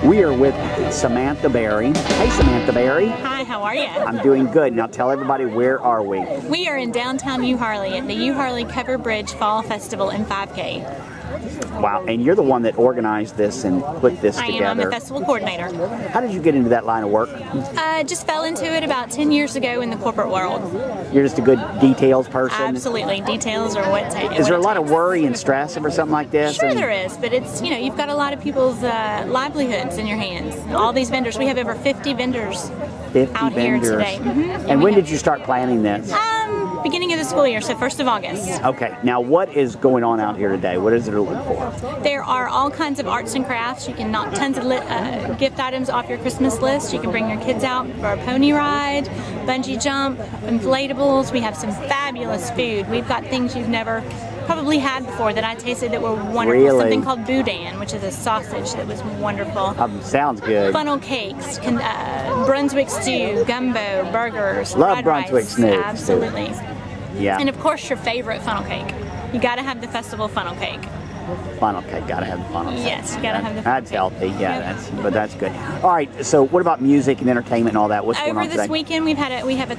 We are with Samantha Berry. Hey, Samantha Berry. Hi, how are you? I'm doing good. Now tell everybody, where are we? We are in downtown U-Harley at the U-Harley Cover Bridge Fall Festival and 5K. Wow, and you're the one that organized this and put this together. I'm the festival coordinator. How did you get into that line of work? Just fell into it about 10 years ago in the corporate world. You're just a good details person? Absolutely. Details are what takes. Is there a lot of worry and stress over something like this? Sure there is, but it's, you know, you've got a lot of people's livelihoods in your hands. All these vendors, we have over 50 vendors out here today. And when did you start planning this? Beginning of the school year, so 1st of August. Okay, now what is going on out here today? What is it to look for? There are all kinds of arts and crafts. You can knock tons of gift items off your Christmas list. You can bring your kids out for a pony ride, bungee jump, inflatables. We have some fabulous food. We've got things you've never probably had before that I tasted that were wonderful. Really? Something called boudin, which is a sausage that was wonderful. Sounds good. Funnel cakes, Brunswick stew, gumbo, burgers, Love fried Brunswick rice. stew. Absolutely. Yeah. And of course your favorite funnel cake. You got to have the festival funnel cake. Funnel cake, gotta have the funnel cake. Yes, you gotta have the funnel That's cake. healthy, yeah, Yep. but that's good. All right, so what about music and entertainment and all that? What's going on Over this today? weekend, we have a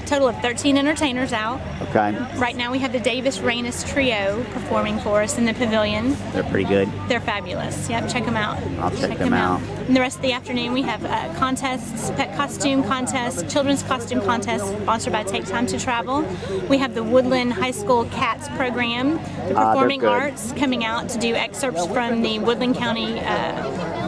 total of 13 entertainers out. Okay. Right now, we have the Davis Reynes Trio performing for us in the pavilion. They're pretty good. They're fabulous. Yep, check them out. I'll check them out. And the rest of the afternoon, we have contests, pet costume contests, children's costume contests sponsored by Take Time to Travel. We have the Woodland High School Cats program, the Performing Arts, coming out to do excerpts from the Woodland County,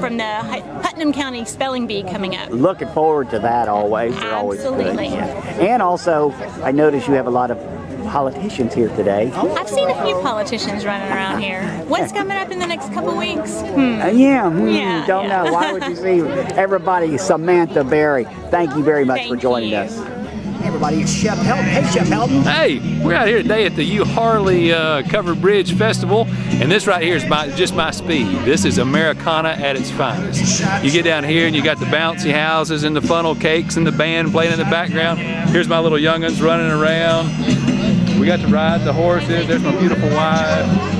from the Putnam County Spelling Bee coming up. Looking forward to that always. They're always good. Absolutely. Yeah. And also, I noticed you have a lot of politicians here today. I've seen a few politicians running around here. What's coming up in the next couple weeks? Don't know. Why would you see everybody? Samantha Berry, thank you very much for joining us. Everybody, it's Chef Helton. Hey, Chef Helton. Hey, we're out here today at the U-Harley Covered Bridge Festival, and this right here is just my speed. This is Americana at its finest. You get down here and you got the bouncy houses and the funnel cakes and the band playing in the background. Here's my little young'uns running around. We got to ride the horses. There's my beautiful wife.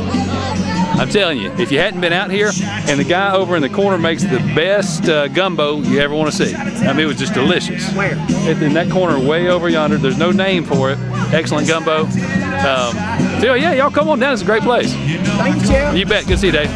I'm telling you, if you hadn't been out here, and the guy over in the corner makes the best gumbo you ever want to see. I mean, it was just delicious. Where? In that corner way over yonder. There's no name for it. Excellent gumbo. So yeah, y'all come on down. It's a great place. Thank you. You bet. Good to see you, Dave.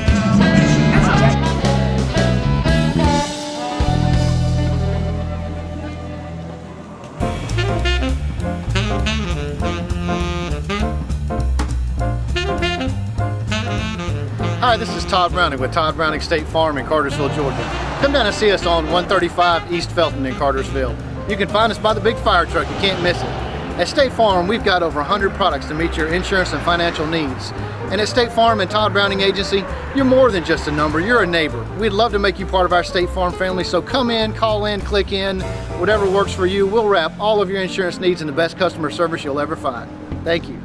Hi, this is Todd Browning with Todd Browning State Farm in Cartersville, Georgia. Come down and see us on 135 East Felton in Cartersville. You can find us by the big fire truck, you can't miss it. At State Farm, we've got over 100 products to meet your insurance and financial needs. And at State Farm and Todd Browning Agency, you're more than just a number, you're a neighbor. We'd love to make you part of our State Farm family, so come in, call in, click in, whatever works for you. We'll wrap all of your insurance needs in the best customer service you'll ever find. Thank you.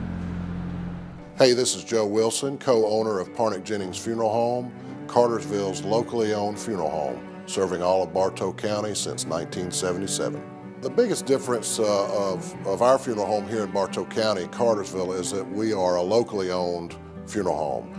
Hey, this is Joe Wilson, co-owner of Parnick Jennings Funeral Home, Cartersville's locally owned funeral home, serving all of Bartow County since 1977. The biggest difference of our funeral home here in Bartow County, Cartersville, is that we are a locally owned funeral home.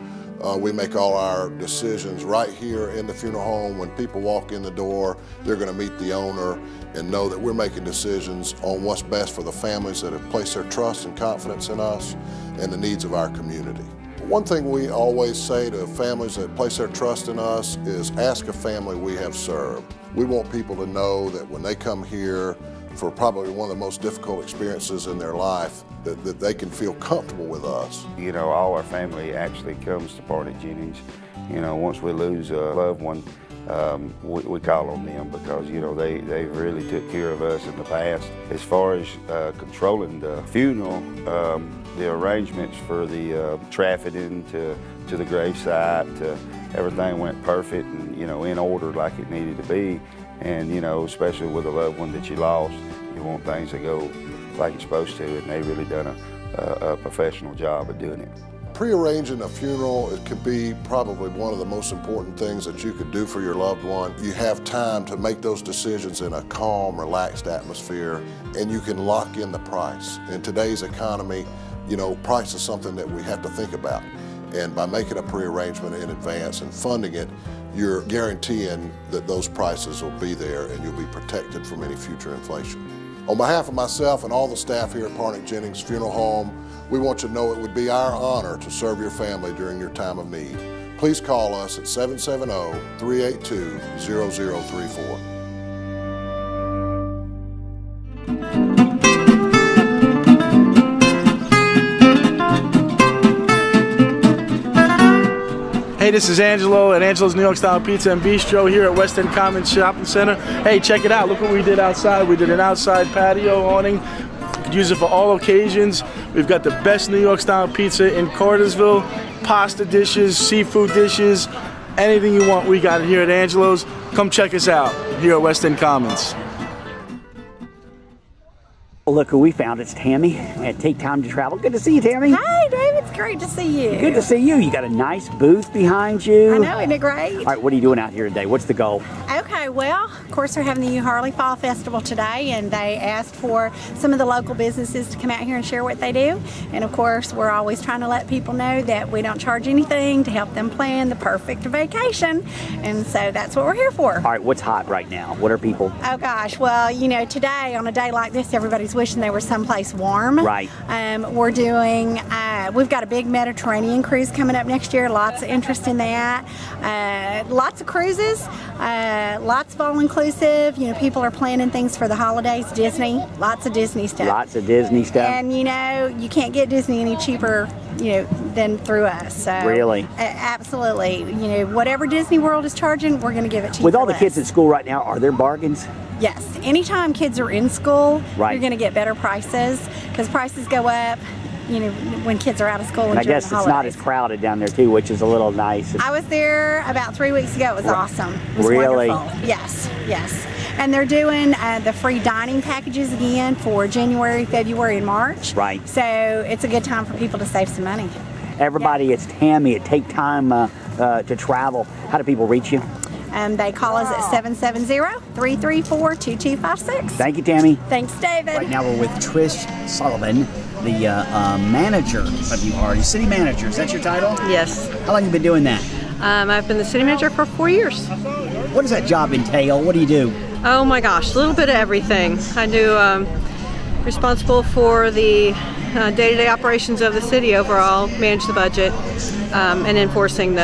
We make all our decisions right here in the funeral home. When people walk in the door, they're going to meet the owner and know that we're making decisions on what's best for the families that have placed their trust and confidence in us and the needs of our community. One thing we always say to families that place their trust in us is ask a family we have served. We want people to know that when they come here for probably one of the most difficult experiences in their life, that they can feel comfortable with us. You know, all our family actually comes to Parnick Jennings. You know, once we lose a loved one, we call on them because, you know, they really took care of us in the past. As far as controlling the funeral, the arrangements for the trafficking to the gravesite, everything went perfect and, you know, in order like it needed to be. And, you know, especially with a loved one that you lost, you want things to go like it's supposed to, and they've really done a professional job of doing it. Pre-arranging a funeral, it could be probably one of the most important things that you could do for your loved one. You have time to make those decisions in a calm, relaxed atmosphere, and you can lock in the price. In today's economy, you know, price is something that we have to think about. And by making a pre-arrangement in advance and funding it, you're guaranteeing that those prices will be there and you'll be protected from any future inflation. On behalf of myself and all the staff here at Parnick Jennings Funeral Home, we want you to know it would be our honor to serve your family during your time of need. Please call us at 770-382-0034. Hey, this is Angelo at Angelo's New York Style Pizza and Bistro here at West End Commons Shopping Center. Hey, check it out. Look what we did outside. We did an outside patio awning. You could use it for all occasions. We've got the best New York Style pizza in Cartersville. Pasta dishes, seafood dishes, anything you want, we got it here at Angelo's. Come check us out here at West End Commons. Look who we found. It's Tammy at Take Time to Travel. Good to see you, Tammy. Hi, Dave. It's great to see you. Good to see you. You got a nice booth behind you. I know, isn't it great? All right, what are you doing out here today? What's the goal? Okay, well, of course, they're having the U Harley Fall Festival today, and they asked for some of the local businesses to come out here and share what they do. And of course, we're always trying to let people know that we don't charge anything to help them plan the perfect vacation. And so that's what we're here for. All right, what's hot right now? What are people? Oh gosh, well, you know, today, on a day like this, everybody's wishing they were someplace warm. Right. We're doing, we've got a big Mediterranean cruise coming up next year. Lots of interest in that. Lots of cruises, lots of all-inclusive. You know, people are planning things for the holidays. Disney, lots of Disney stuff. Lots of Disney stuff. And you know, you can't get Disney any cheaper, you know, than through us. So really? Absolutely. You know, whatever Disney World is charging, we're going to give it to you. With all for the kids at school right now, are there bargains? Yes. Anytime kids are in school, right, you're going to get better prices because prices go up, you know, when kids are out of school. And I guess it's not as crowded down there too, which is a little nice. I was there about 3 weeks ago. It was awesome. It was really wonderful. Yes, yes. And they're doing the free dining packages again for January, February, and March. Right. So it's a good time for people to save some money. Everybody, yeah. It's Tammy at Take Time to Travel. How do people reach you? They call us at 770-334-2256. Thank you, Tammy. Thanks, David. Right now we're with Trish Sullivan, the manager of U Harley. City manager, is that your title? Yes. How long have you been doing that? I've been the city manager for 4 years. What does that job entail? What do you do? Oh my gosh, a little bit of everything. I do responsible for the day-to-day operations of the city overall, manage the budget, and enforcing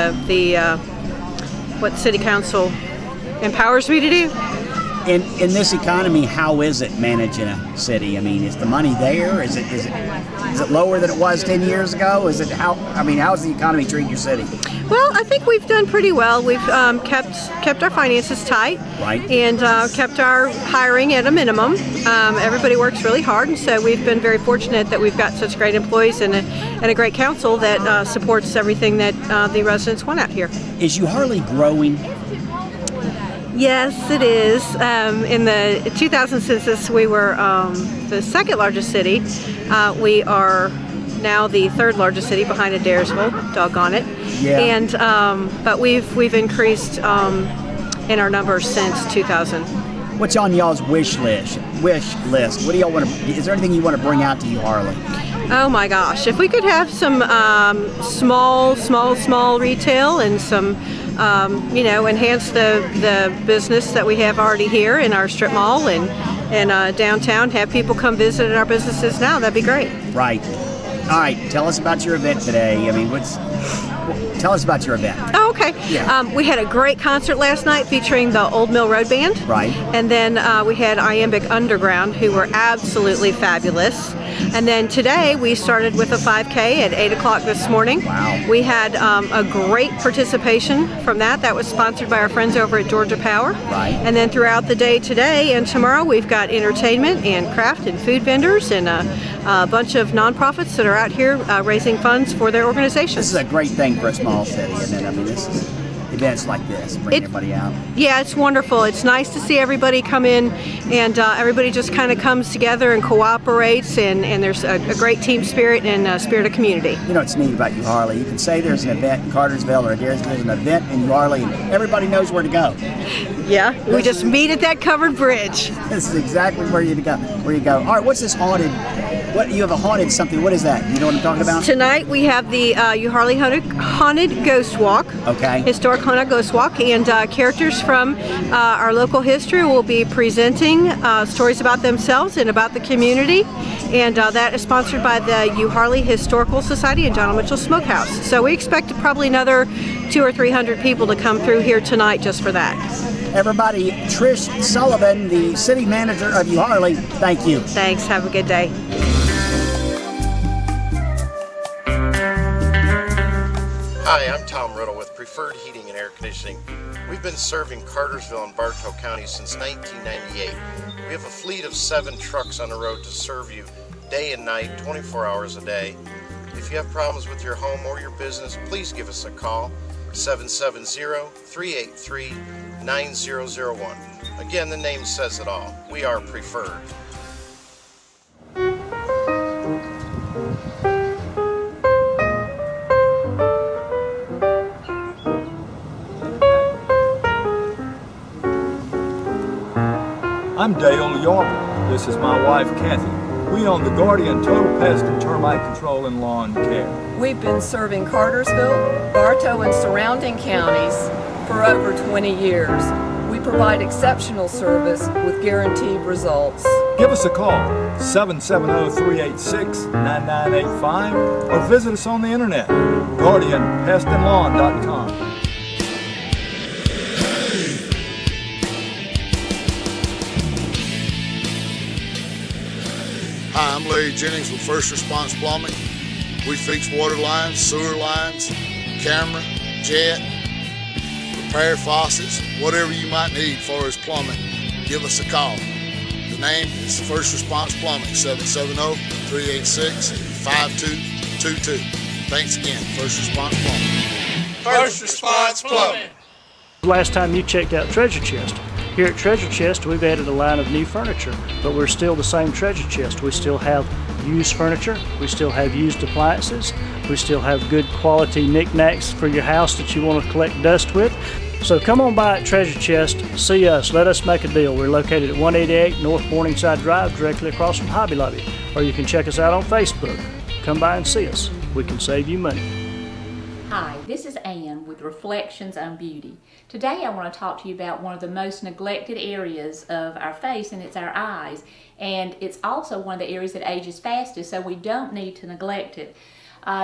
what City Council empowers me to do. In this economy, how is it managing a city? I mean, is the money there? Is it lower than it was 10 years ago? Is it how's the economy treating your city? Well, I think we've done pretty well. We've kept our finances tight, right, and kept our hiring at a minimum. Everybody works really hard, and so we've been very fortunate that we've got such great employees and a great council that supports everything that the residents want out here. Is U Harley growing? Yes, it is. In the 2000 census, we were the second largest city. We are now the third largest city behind Adairsville. Doggone it. Yeah. And but we've increased in our numbers since 2000. What's on y'all's wish list? What do y'all want to? Is there anything you want to bring out to U Harley? Oh my gosh! If we could have some small retail and some. You know, enhance the business that we have already here in our strip mall and downtown. Have people come visit our businesses now. That'd be great. Right. All right. Tell us about your event today. I mean, tell us about your event. Oh, okay. Yeah. We had a great concert last night featuring the Old Mill Road Band. Right. And then we had Iambic Underground, who were absolutely fabulous. And then today we started with a 5K at 8 o'clock this morning. Wow. We had a great participation from that. That was sponsored by our friends over at Georgia Power. Right. And then throughout the day today and tomorrow we've got entertainment and craft and food vendors and a bunch of nonprofits that are out here raising funds for their organizations. This is a great thing for a small city, isn't it? I mean, this is events like this bring everybody out. Yeah, it's wonderful. It's nice to see everybody come in and everybody just kind of comes together and cooperates and there's a great team spirit and a spirit of community. You know what's neat about U Harley? You can say there's an event in Cartersville or there's an event in U Harley and everybody knows where to go. Yeah, we just meet at that covered bridge. This is exactly where you go. All right, what's this haunted What, you have a haunted something. What is that? You know what I'm talking about? Tonight we have the U Harley Haunted Ghost Walk. Okay. Historic Haunted Ghost Walk, and characters from our local history will be presenting stories about themselves and about the community. And that is sponsored by the U Harley Historical Society and John Mitchell Smokehouse. So we expect probably another 200 or 300 people to come through here tonight just for that. Everybody, Trish Sullivan, the city manager of U Harley, thank you. Thanks. Have a good day. Hi, I'm Tom Riddle with Preferred Heating and Air Conditioning. We've been serving Cartersville and Bartow counties since 1998. We have a fleet of 7 trucks on the road to serve you day and night, 24 hours a day. If you have problems with your home or your business, please give us a call, 770-383-9001. Again, the name says it all. We are Preferred. I'm Dale York. This is my wife, Kathy. We own the Guardian Total Pest and Termite Control and Lawn Care. We've been serving Cartersville, Bartow, and surrounding counties for over 20 years. We provide exceptional service with guaranteed results. Give us a call, 770-386-9985, or visit us on the internet, guardianpestandlawn.com. Hi, I'm Larry Jennings with First Response Plumbing. We fix water lines, sewer lines, camera, jet, repair faucets, whatever you might need as far as plumbing, give us a call. The name is First Response Plumbing, 770-386-5222. Thanks again, First Response Plumbing. First Response Plumbing. Last time you checked out Treasure Chest. Here at Treasure Chest, we've added a line of new furniture, but we're still the same Treasure Chest. We still have used furniture, we still have used appliances, we still have good quality knickknacks for your house that you want to collect dust with. So come on by at Treasure Chest, see us, let us make a deal. We're located at 188 North Morningside Drive, directly across from Hobby Lobby. Or you can check us out on Facebook. Come by and see us. We can save you money. Hi, this is Ann with Reflections on Beauty. Today I want to talk to you about one of the most neglected areas of our face, and it's our eyes. And it's also one of the areas that ages fastest, so we don't need to neglect it.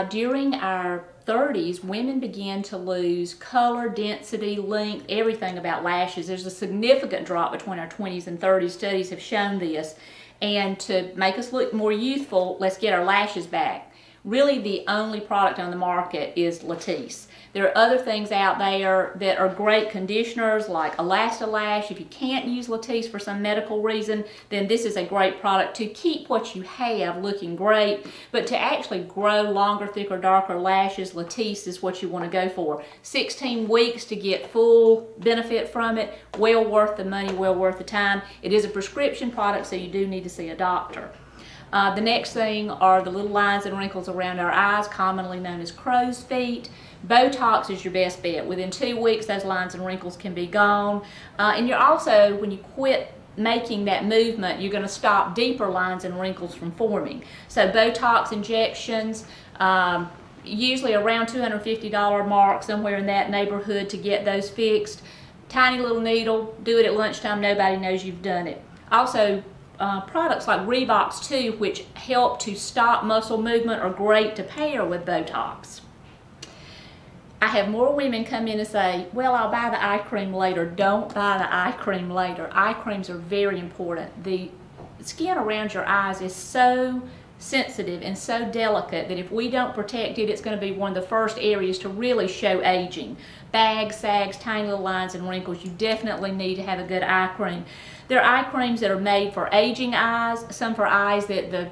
During our 30s, women begin to lose color, density, length, everything about lashes. There's a significant drop between our 20s and 30s. Studies have shown this. And to make us look more youthful, let's get our lashes back. Really, the only product on the market is Latisse. There are other things out there that are great conditioners like Elastalash. If you can't use Latisse for some medical reason, then this is a great product to keep what you have looking great, but to actually grow longer, thicker, darker lashes, Latisse is what you want to go for. 16 weeks to get full benefit from it, well worth the money, well worth the time. It is a prescription product, so you do need to see a doctor. The next thing are the little lines and wrinkles around our eyes, commonly known as crow's feet. Botox is your best bet. Within 2 weeks, those lines and wrinkles can be gone. And you're also, when you quit making that movement, you're going to stop deeper lines and wrinkles from forming. So Botox injections, usually around $250 mark, somewhere in that neighborhood to get those fixed. Tiny little needle, do it at lunchtime, nobody knows you've done it. Also, products like Reeboks 2, which help to stop muscle movement, are great to pair with Botox. I have more women come in and say, well, I'll buy the eye cream later. Don't buy the eye cream later. Eye creams are very important. The skin around your eyes is so sensitive and so delicate that if we don't protect it, it's going to be one of the first areas to really show aging. Bags, sags, tiny little lines and wrinkles. You definitely need to have a good eye cream. There are eye creams that are made for aging eyes, some for eyes that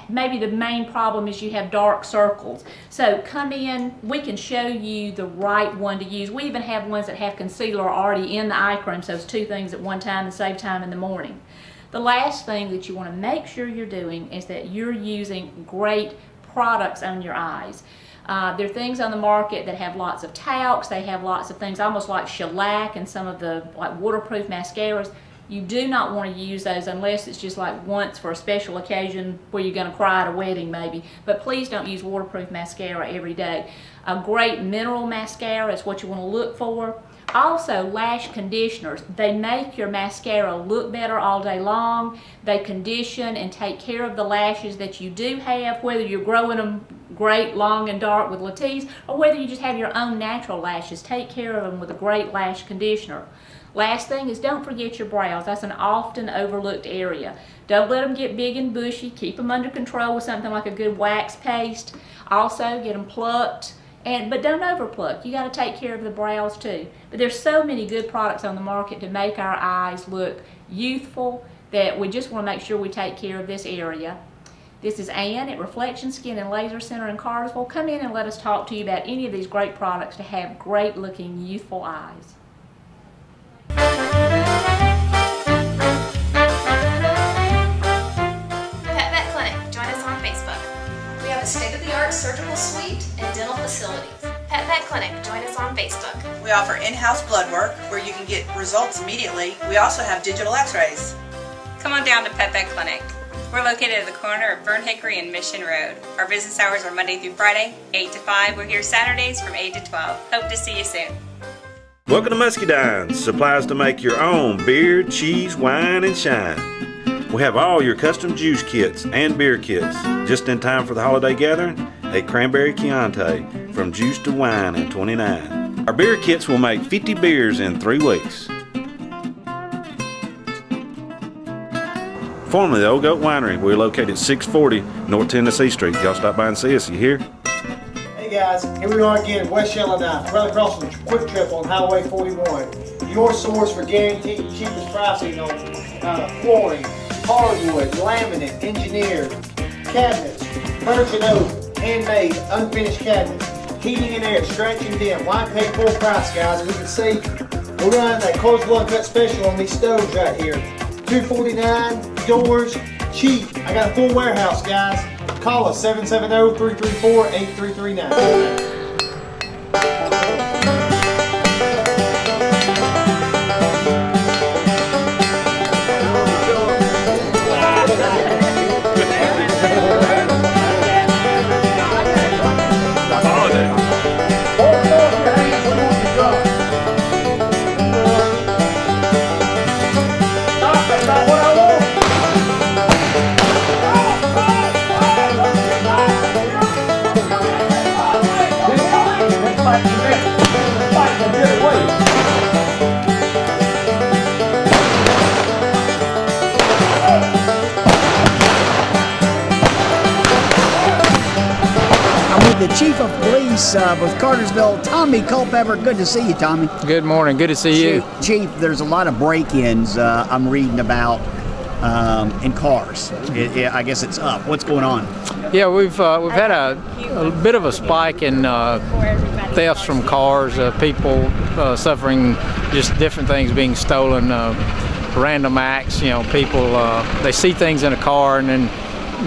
maybe the main problem is you have dark circles. So come in, we can show you the right one to use. We even have ones that have concealer already in the eye cream, so it's 2 things at one time and save time in the morning. The last thing that you want to make sure you're doing is that you're using great products on your eyes. There are things on the market that have lots of talcs, they have lots of things almost like shellac and some of the like waterproof mascaras. You do not want to use those unless it's just like once for a special occasion where you're going to cry at a wedding maybe. But please don't use waterproof mascara every day. A great mineral mascara is what you want to look for. Also, lash conditioners. They make your mascara look better all day long. They condition and take care of the lashes that you do have, whether you're growing them great, long, and dark with Latisse, or whether you just have your own natural lashes. Take care of them with a great lash conditioner. Last thing is, don't forget your brows. That's an often overlooked area. Don't let them get big and bushy. Keep them under control with something like a good wax paste. Also, get them plucked. But don't overpluck. You got to take care of the brows too. But there's so many good products on the market to make our eyes look youthful that we just want to make sure we take care of this area. This is Ann at Reflection Skin and Laser Center in Cartersville. Come in and let us talk to you about any of these great products to have great looking youthful eyes. Pet Clinic. Join us on Facebook. We have a state-of-the-art surgical suite and dental facilities. Pet Clinic. Join us on Facebook. We offer in-house blood work where you can get results immediately. We also have digital x-rays. Come on down to Pet Clinic. We're located at the corner of Burn Hickory and Mission Road. Our business hours are Monday through Friday, 8 to 5. We're here Saturdays from 8 to 12. Hope to see you soon. Welcome to Muscadines, supplies to make your own beer, cheese, wine, and shine. We have all your custom juice kits and beer kits, just in time for the holiday gathering at Cranberry Chianti, from juice to wine in 29. Our beer kits will make 50 beers in 3 weeks. Formerly the Old Goat Winery, we're located at 640 North Tennessee Street. Y'all stop by and see us, you hear? Hey guys, here we are again, West Yellowknife, right across from Quick Trip on Highway 41. Your source for guaranteed cheapest pricing on flooring, hardwood, laminate, engineered, cabinets, furniture and oak, handmade, unfinished cabinets, heating and air, stretch and dim. Why pay full price, guys? We can see we're running that Cartersville UNCUT special on these stoves right here. $249, doors, cheap. I got a full warehouse, guys. Call us 770-334-8339. The Chief of Police with Cartersville, Tommy Culpepper. Good to see you, Tommy. Good morning. Good to see you. Chief, there's a lot of break-ins I'm reading about in cars. I guess it's up. What's going on? Yeah, we've had a bit of a spike in thefts from cars. People suffering just different things being stolen. Random acts. You know, people they see things in a car and then,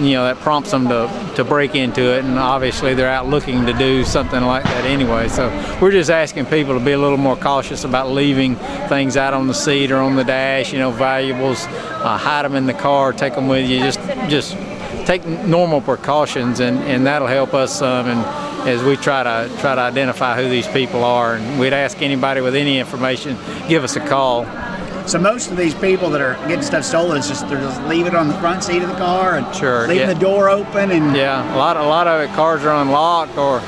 you know, that prompts them to break into it, and obviously they're out looking to do something like that anyway. So we're just asking people to be a little more cautious about leaving things out on the seat or on the dash, you know, valuables, hide them in the car, take them with you, just take normal precautions, and that'll help us some, and as we try to identify who these people are. And we'd ask anybody with any information, give us a call. So most of these people that are getting stuff stolen, it's just they're just leave it on the front seat of the car and leaving the door open, and yeah, a lot of it, cars are unlocked, or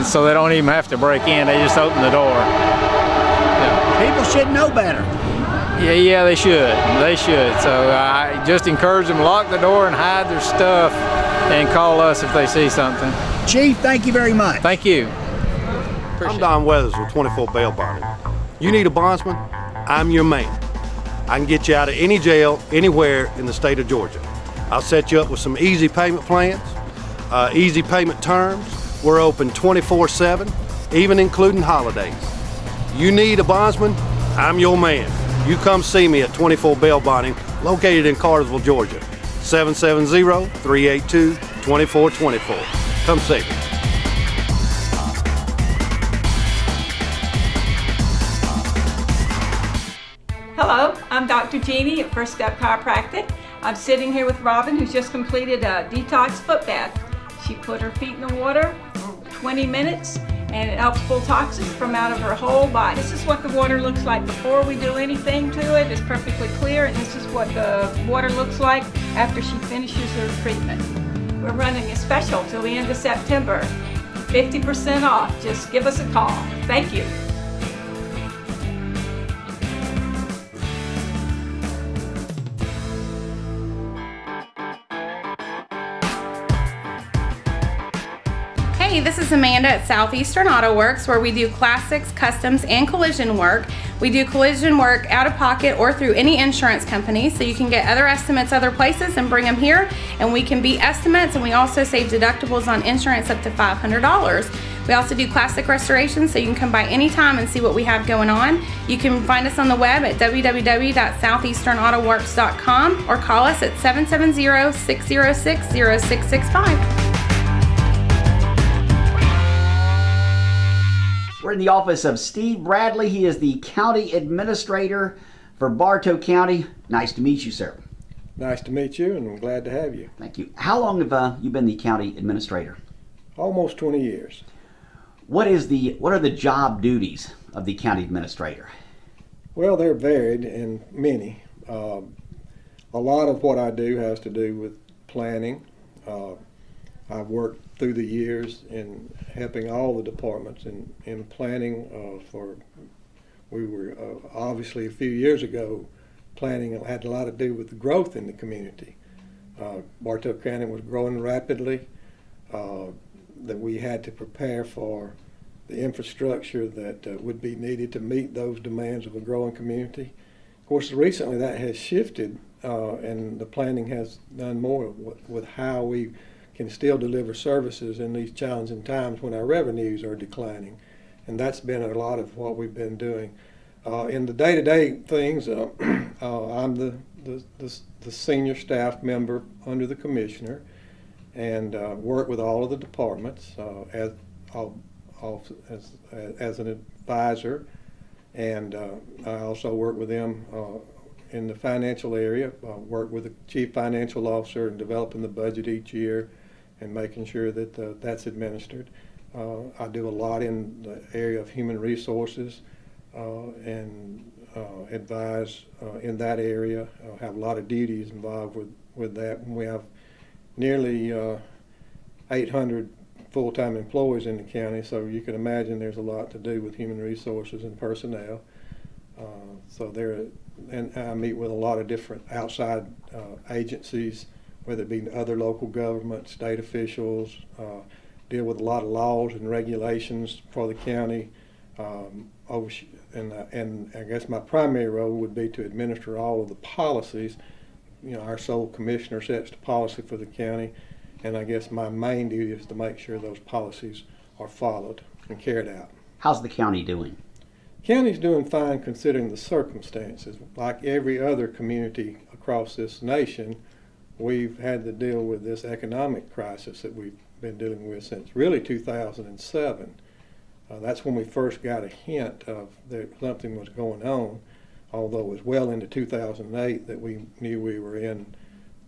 so they don't even have to break in. They just open the door. Yeah. People should know better. Yeah, they should. They should. So I just encourage them to lock the door and hide their stuff, and call us if they see something. Chief, thank you very much. Thank you. I'm Don Weathers with 24 Bail Bonding. You need a bondsman? I'm your man. I can get you out of any jail, anywhere in the state of Georgia. I'll set you up with some easy payment plans, easy payment terms. We're open 24/7, even including holidays. You need a bondsman? I'm your man. You come see me at 24 Bail Bonding, located in Cartersville, Georgia. 770-382-2424. Come see me. Hello, I'm Dr. Jeannie at First Step Chiropractic. I'm sitting here with Robin, who's just completed a detox foot bath. She put her feet in the water for 20 minutes and it helps pull toxins from out of her whole body. This is what the water looks like before we do anything to it. It's perfectly clear, and this is what the water looks like after she finishes her treatment. We're running a special till the end of September. 50% off. Just give us a call. Thank you. Hey, this is Amanda at Southeastern Auto Works, where we do classics, customs, and collision work. We do collision work out of pocket or through any insurance company, so you can get other estimates other places and bring them here, and we can beat estimates, and we also save deductibles on insurance up to $500. We also do classic restorations, so you can come by anytime and see what we have going on. You can find us on the web at www.southeasternautoworks.com or call us at 770-606-0665. We're in the office of Steve Bradley. He is the county administrator for Bartow County. Nice to meet you, sir. Nice to meet you, and I'm glad to have you. Thank you. How long have you been the county administrator? Almost 20 years. What are the job duties of the county administrator? Well, they're varied and many. A lot of what I do has to do with planning. I've worked through the years in helping all the departments in planning we were obviously a few years ago, planning had a lot to do with the growth in the community. Bartow County was growing rapidly, that we had to prepare for the infrastructure that would be needed to meet those demands of a growing community. Of course, recently that has shifted, and the planning has done more with how we can still deliver services in these challenging times when our revenues are declining. And that's been a lot of what we've been doing. In the day-to-day things, I'm the senior staff member under the commissioner and work with all of the departments as an advisor. And I also work with them in the financial area, work with the chief financial officer in developing the budget each year and making sure that that's administered. I do a lot in the area of human resources and advise in that area. Have a lot of duties involved with that. And we have nearly 800 full-time employees in the county, so you can imagine there's a lot to do with human resources and personnel. And I meet with a lot of different outside agencies, whether it be other local governments, state officials, deal with a lot of laws and regulations for the county. And I guess my primary role would be to administer all of the policies. You know, our sole commissioner sets the policy for the county, and I guess my main duty is to make sure those policies are followed and carried out. How's the county doing? County's doing fine considering the circumstances. Like every other community across this nation, we've had to deal with this economic crisis that we've been dealing with since really 2007. That's when we first got a hint of that something was going on, although it was well into 2008 that we knew we were in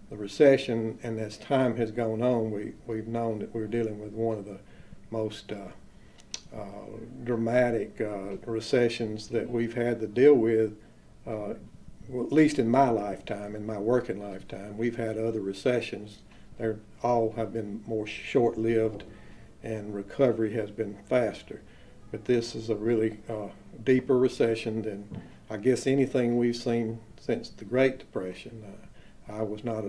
the recession, and as time has gone on, we've known that we're dealing with one of the most dramatic recessions that we've had to deal with, at least in my lifetime, in my working lifetime. We've had other recessions. They all have been more short-lived, and recovery has been faster. But this is a really deeper recession than I guess anything we've seen since the Great Depression. I was not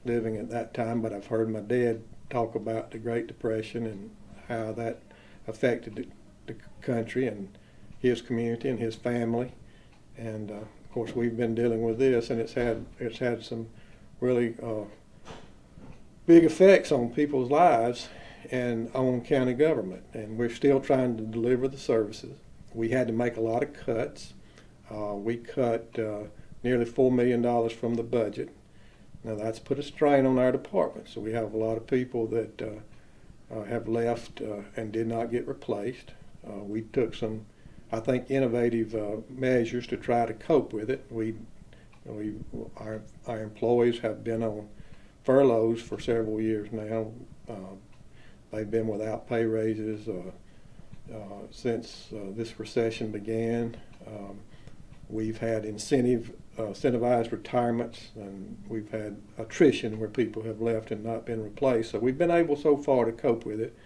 living at that time, but I've heard my dad talk about the Great Depression and how that affected the country and his community and his family. And of course, we've been dealing with this, and it's had some really big effects on people's lives and on county government. And we're still trying to deliver the services. We had to make a lot of cuts. We cut nearly $4 million from the budget. Now that's put a strain on our department. So we have a lot of people that have left and did not get replaced. We took some I think, innovative measures to try to cope with it. Our employees have been on furloughs for several years now. They've been without pay raises since this recession began. We've had incentivized retirements, and we've had attrition where people have left and not been replaced. So we've been able so far to cope with it,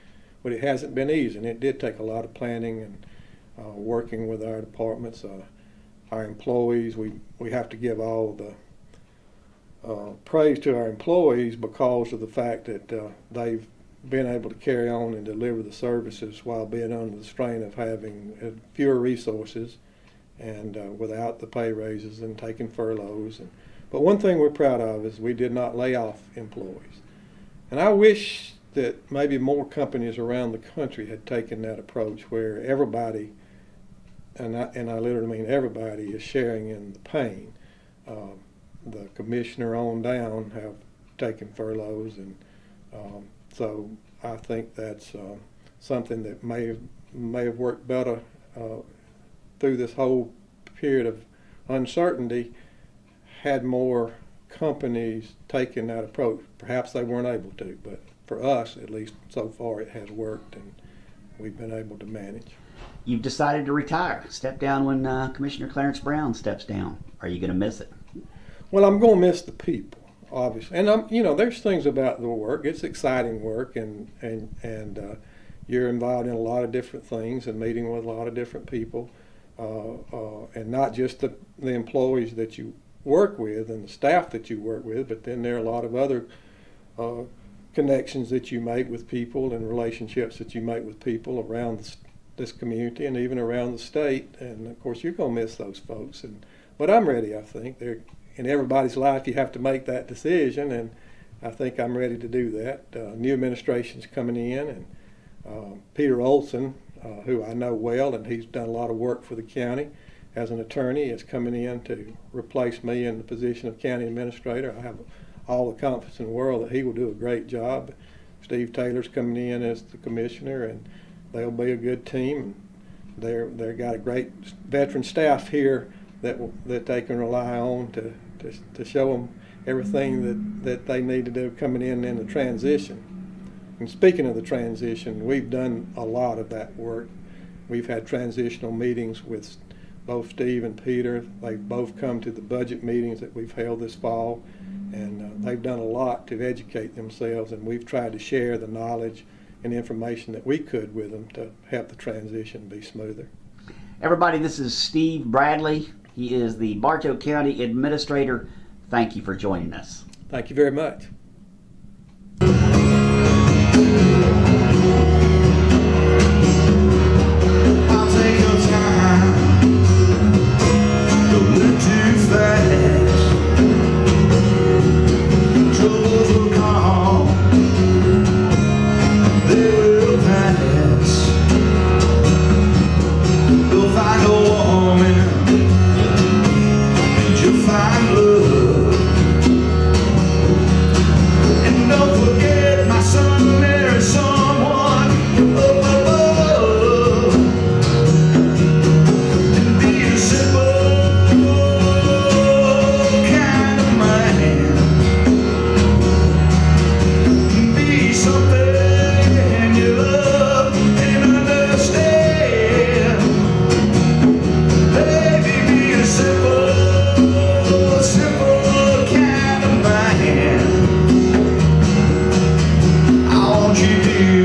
but it hasn't been easy, and it did take a lot of planning and working with our departments. Our employees, we have to give all the praise to our employees because of the fact that they've been able to carry on and deliver the services while being under the strain of having fewer resources and without the pay raises and taking furloughs. But one thing we're proud of is we did not lay off employees. And I wish that maybe more companies around the country had taken that approach where everybody, and I literally mean everybody, is sharing in the pain. The commissioner on down have taken furloughs, and so I think that's something that may have worked better through this whole period of uncertainty had more companies taken that approach. Perhaps they weren't able to, but for us, at least so far, it has worked, and we've been able to manage. You've decided to retire, step down when Commissioner Clarence Brown steps down. Are you going to miss it? Well, I'm going to miss the people, obviously, and there's things about the work. It's exciting work, and you're involved in a lot of different things and meeting with a lot of different people, and not just the employees that you work with and the staff that you work with, but then there are a lot of other connections that you make with people and relationships that you make with people around this community and even around the state. And of course, you're going to miss those folks. But I'm ready. I think in everybody's life you have to make that decision, and I think I'm ready to do that. New administration's coming in, and Peter Olson, who I know well, and he's done a lot of work for the county as an attorney, is coming in to replace me in the position of county administrator. I have all the confidence in the world that he will do a great job. Steve Taylor's coming in as the commissioner, and they'll be a good team. They've got a great veteran staff here that they can rely on to show them everything that they need to do coming in the transition. And speaking of the transition, we've done a lot of that work. We've had transitional meetings with both Steve and Peter. They've both come to the budget meetings that we've held this fall, and they've done a lot to educate themselves, and we've tried to share the knowledge and information that we could with them to help the transition be smoother. Everybody, this is Steve Bradley. He is the Bartow County Administrator. Thank you for joining us. Thank you very much. You